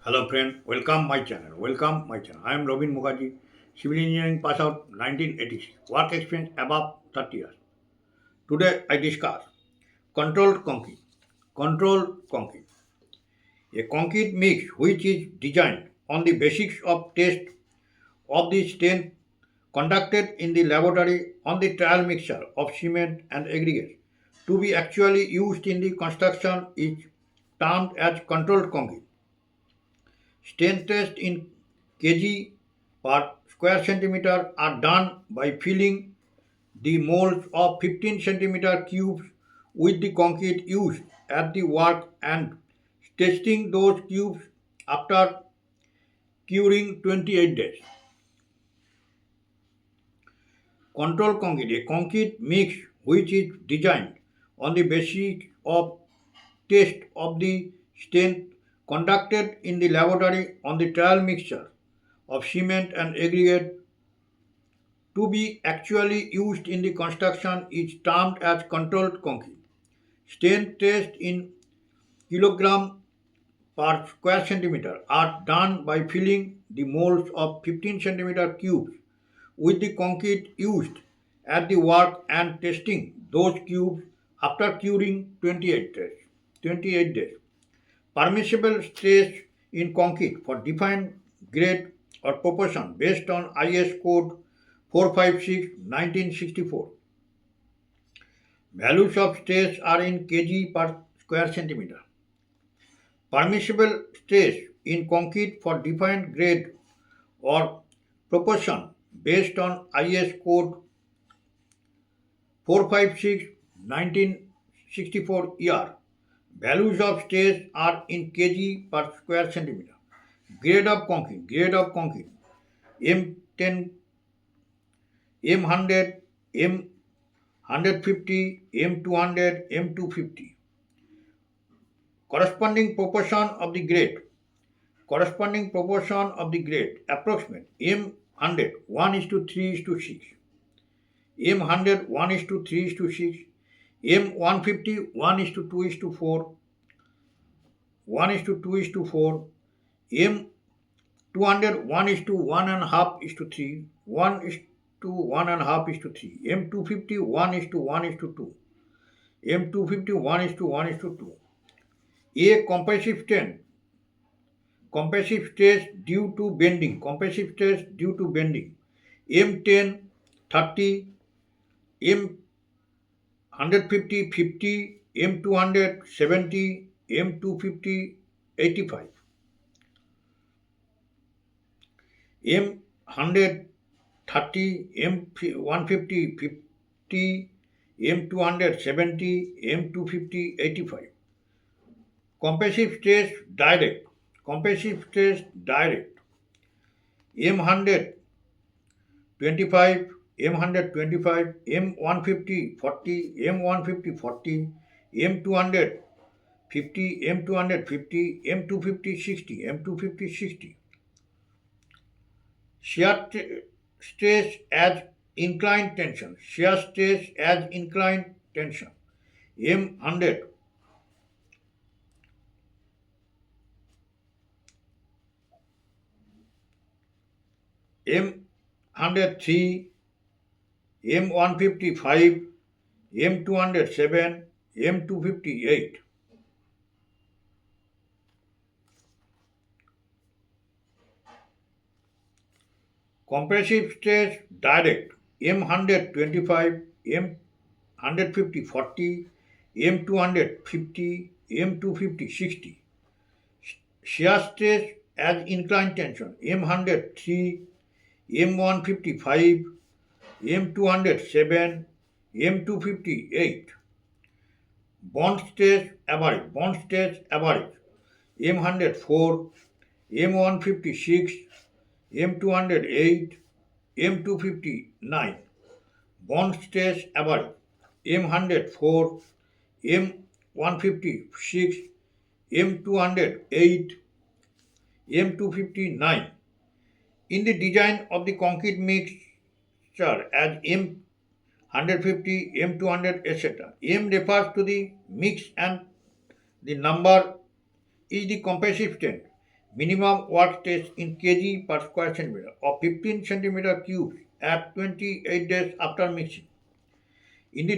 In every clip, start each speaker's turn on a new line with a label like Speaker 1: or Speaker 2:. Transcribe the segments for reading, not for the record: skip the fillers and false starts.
Speaker 1: Hello friend, welcome my channel. Welcome my channel. I am Robin Mukherjee, civil engineering pass out 1986. Work experience above 30 years. Today I discuss controlled concrete. Controlled concrete. A concrete mix which is designed on the basis of test of the strength conducted in the laboratory on the trial mixture of cement and aggregate to be actually used in the construction is termed as controlled concrete. Strength tests in kg per square centimeter are done by filling the molds of 15 centimeter cubes with the concrete used at the work and testing those cubes after curing 28 days. Control concrete, a concrete mix which is designed on the basis of test of the strength conducted in the laboratory on the trial mixture of cement and aggregate to be actually used in the construction is termed as controlled concrete. Strength tests in kilogram per square centimeter are done by filling the molds of 15 centimeter cubes with the concrete used at the work and testing those cubes after curing 28 days. Permissible stress in concrete for defined grade or proportion based on IS code 456 1964. Values of stress are in kg per square centimeter. Permissible stress in concrete for defined grade or proportion based on IS code 456 1964 ER. Values of stress are in kg per square centimeter. Grade of concrete M10, M100, M150, M200, M250. Corresponding proportion of the grade approximate M100 1 is to 3 is to 6, M100 1 is to 3 is to 6, M150 1 is to 2 is to 4, 1 is to 2 is to 4, M200 1 is to 1 and a half is to 3, 1 is to 1 and a half is to 3, M250 1 is to 1 is to 2, M250 1 is to 1 is to 2. A compressive stress due to bending, M10 30, M150 50, M200 70, M250 85, M100 30, M150 50, M200 70, M250 85. Compressive stress direct, M100 25, M100 25, M150 40, M150 40, M200 50, M200 50, M250 60, M250 60. Shear stress as inclined tension, M100 M103, M155, M207, M258. Compressive stress direct M100 25, M150 40, M250, M250 60. Shear stress as inclined tension M100 3, M155, M207, M258. Bond stress average M104, M156, M208, M259. Bond stress average M104, M156, M208, M259. In the design of the concrete mixture as M150, M200, etc. M refers to the mix and the number is the compressive strength. minimum work test in kg per square centimeter of 15 centimeter cubes at 28 days after mixing. In the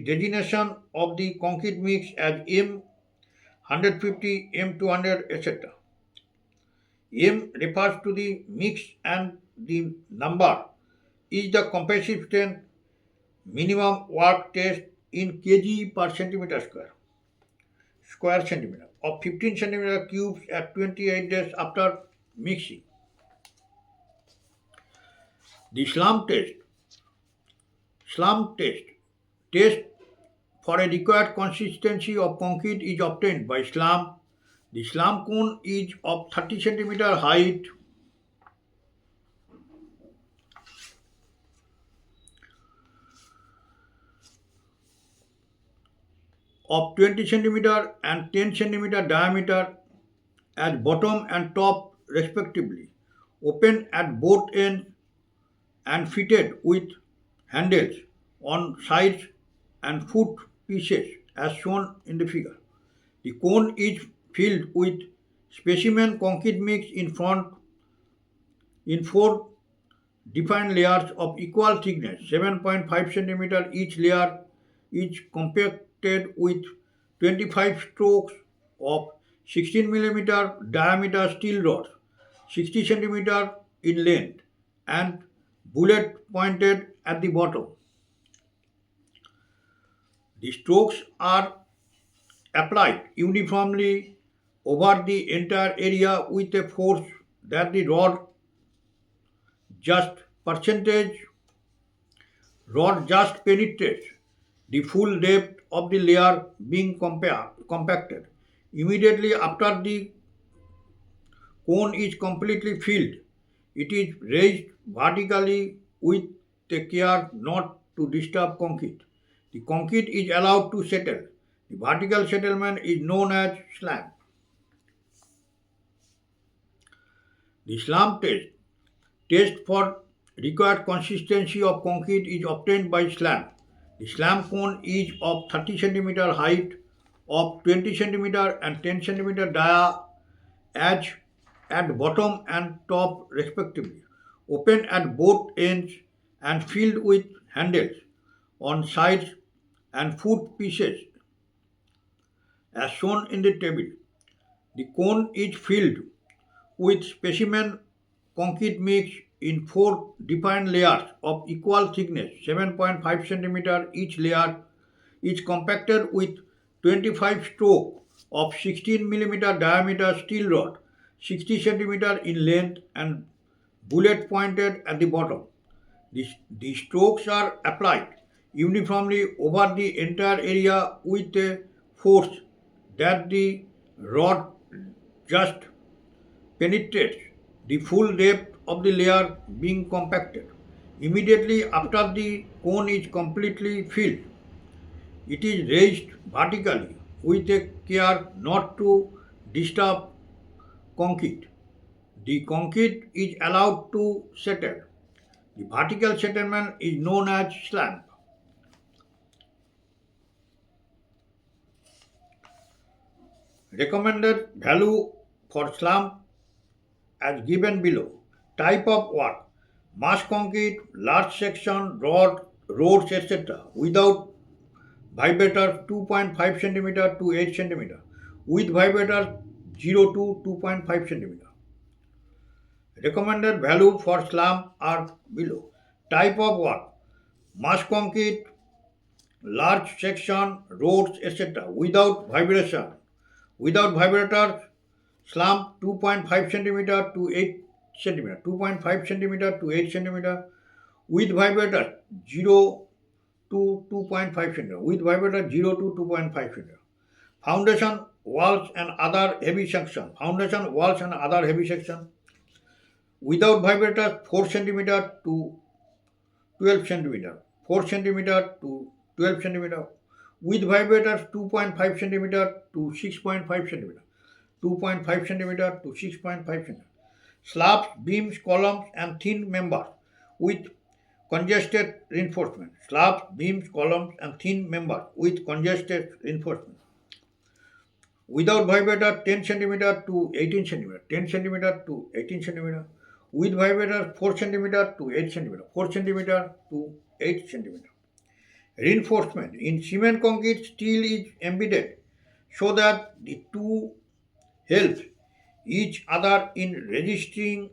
Speaker 1: designation of the concrete mix as M150, M200, etc. M refers to the mix and the number is the compressive strength minimum work test in kg per square centimeter of 15 centimeter cubes at 28 days after mixing. The slump test for a required consistency of concrete is obtained by slump. The slump cone is of 30 centimeter height of 20 centimeter and 10 centimeter diameter as bottom and top respectively, open at both ends and fitted with handles on sides and foot pieces as shown in the figure. The cone is filled with specimen concrete mix in front in four defined layers of equal thickness, 7.5 centimeter each layer, each compacted with 25 strokes of 16 millimeter diameter steel rods, 60 centimeter in length, and bullet pointed at the bottom. The strokes are applied uniformly over the entire area with a force that the just percentage rod just penetrates the full depth of the layer being compacted. Immediately after the cone is completely filled, it is raised vertically with the care not to disturb concrete. The concrete is allowed to settle. The vertical settlement is known as slam. The slam test for required consistency of concrete is obtained by slam. The slam cone is of 30 centimeter height, of 20 centimeter and 10 centimeter dia edge at bottom and top respectively, open at both ends and filled with handles on sides and foot pieces as shown in the table. The cone is filled with specimen concrete mix in four defined layers of equal thickness, 7.5 centimeter each layer, each compacted with 25 stroke of 16 millimeter diameter steel rod, 60 centimeter in length and bullet pointed at the bottom. The strokes are applied uniformly over the entire area with a force that the rod just penetrates the full depth of the layer being compacted. Immediately after the cone is completely filled, it is raised vertically with a care not to disturb concrete. The concrete is allowed to settle. The vertical settlement is known as slam. Recommended value for slam as given below. Type of work: mass concrete, large section, roads, etc. Without vibrator 2.5 centimeter to 8 centimeter. With vibrator 0 to 2.5 centimeter. Recommended value for slam are below. Type of work: mass concrete, large section, roads, etc. Without vibration. Without vibrator, slam 2.5 centimeter to 8 centimeter. 2.5 centimeter to 8 centimeter. With vibrator 0 to 2.5 centimeter. With vibrator 0 to 2.5 centimeter. Foundation, walls and other heavy section. Foundation, walls and other heavy section. Without vibrator 4 centimeter to 12 centimeter. 4 centimeter to 12 centimeter. With vibrators 2.5 centimeter to 6.5 centimeter. 2.5 centimeter to 6.5 centimeter. Slabs, beams, columns and thin members with congested reinforcement. Slabs, beams, columns and thin members with congested reinforcement. without vibrator 10 centimeter to 18 centimeter, 10 centimeter to 18 centimeter, with vibrator 4 centimeter to 8 centimeter, 4 centimeter to 8 centimeter. Reinforcement in cement concrete steel is embedded so that the two help each other in resisting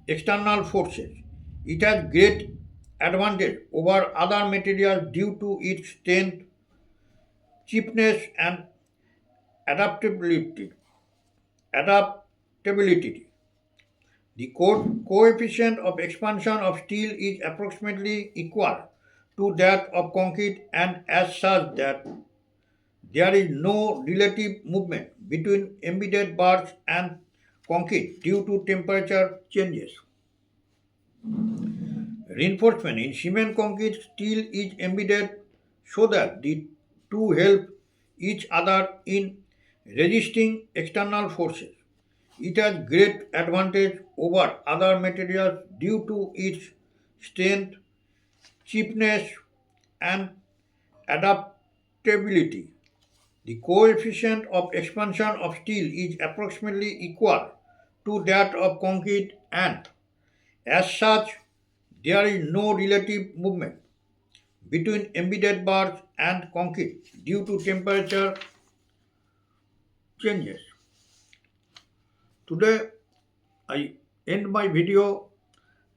Speaker 1: external forces. It has great advantage over other materials due to its strength, cheapness, and adaptability. Adaptability. The coefficient of expansion of steel is approximately equal to that of concrete, and as such that there is no relative movement between embedded bars and concrete due to temperature changes. Reinforcement in cement concrete steel is embedded so that the two help each other in resisting external forces. It has great advantage over other materials due to its strength, cheapness, and adaptability. The coefficient of expansion of steel is approximately equal to that of concrete, and as such there is no relative movement between embedded bars and concrete due to temperature changes. Today I end my video.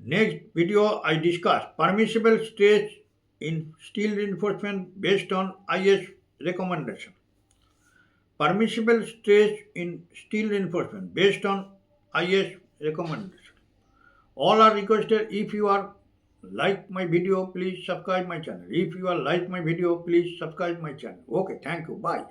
Speaker 1: Next video I discuss permissible stress in steel reinforcement based on IS recommendation. Permissible stress in steel reinforcement based on IS recommendation. All are requested. If you are like my video, please subscribe my channel. If you are like my video, please subscribe my channel. Okay, thank you. Bye.